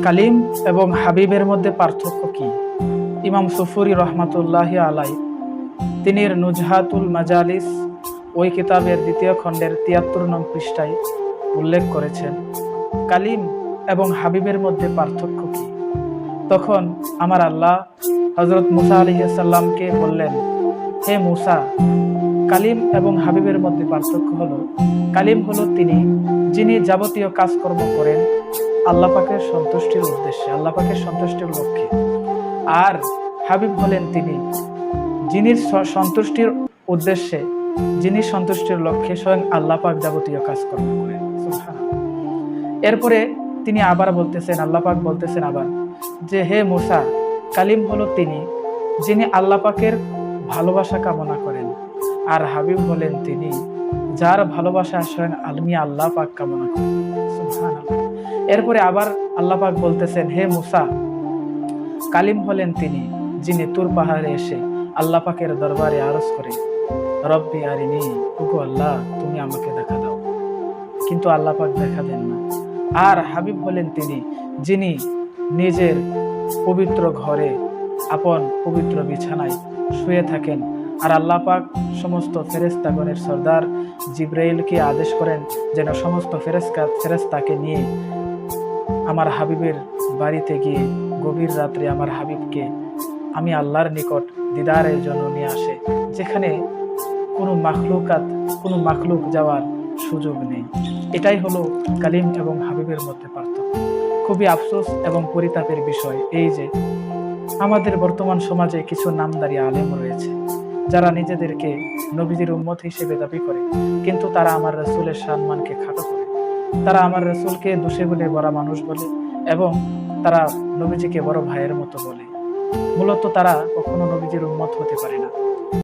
কালিম এবং হাবিবের মধ্যে পার্থক্য কি? ইমাম সুফুরি রহমাতুল্লাহি আলাই তিনি নুজহাতুল মাজালিস ওই কিতাবের 2য় খণ্ডের 73 নং পৃষ্ঠায় উল্লেখ করেছেন, কালিম এবং হাবিবের মধ্যে পার্থক্য কি? তখন আমার আল্লাহ হযরত মুসা আলাইহিস সালামকে বললেন, হে মুসা, কালিম এবং হাবিবের মধ্যে পার্থক্য হলো, কালিম হলো তিনি যিনি যাবতীয় কাজকর্ম করেন আল্লাহ পাকের সন্তুষ্টির উদ্দেশ্যে, আল্লাহ পাকের সন্তুষ্টির লক্ষ্যে। আর হাবিব হলেন তিনি যিনি সন্তুষ্টির উদ্দেশ্যে, যিনি সন্তুষ্টির লক্ষ্যে স্বয়ং আল্লাহ পাক যাবতীয় কাজকর্ম করেন। সুবহানাল্লাহ। এরপরে তিনি আবার বলতেছেন, আল্লাহ পাক বলতেছেন আবার যে, হে মুসা, কালিম হলো তিনি যিনি আল্লাহ পাকের ভালোবাসা কামনা করেন, আর হাবিব হলেন তিনি যার ভালোবাসা স্বয়ং আমি আল্লাহ পাক কামনা করেন। সুবহানাল্লাহ। এরপরে আবার আল্লাহ পাক বলতেছেন, হে মুসা, কালিম হলেন তিনি যিনি তুর পাহাড়ে এসে আল্লাহ পাকের দরবারে আরজ করে, রব্বি আরিনি, ওগো আল্লাহ তুমি আমাকে দেখা দাও, কিন্তু আল্লাহ পাক দেখা দেন না। আর হাবিব হলেন তিনি যিনি নিজের পবিত্র ঘরে আপন পবিত্র বিছানায় শুয়ে থাকেন, আর আল্লাহ পাক সমস্ত ফেরেশতাগণের সর্দার জিবরাইলকে আদেশ করেন যেন সমস্ত ফেরেশতাকে নিয়ে আমার হাবিবের বাড়িতে গিয়ে গভীর রাত্রে আমার হাবিবকে আমি আল্লাহর নিকট দিদারের জন্য নিয়ে আসে, যেখানে কোনো মাখলুক যাওয়ার সুযোগ নেই। এটাই হলো কালিম এবং হাবিবের মধ্যে পার্থক্য। খুবই আফসোস এবং পরিতাপের বিষয় এই যে আমাদের বর্তমান সমাজে কিছু নামদারি আলেম রয়েছে যারা নিজেদেরকে নবীজির উম্মত হিসেবে দাবি করে, কিন্তু তারা আমার রাসূলের সম্মানকে খাটো করে, তারা আমার রাসূলকে দোষে গুণে বড় মানুষ বলে এবং তারা নবীজিকে বড় ভাইয়ের মতো বলে। মূলত তারা কখনো নবীজির উম্মত হতে পারে না।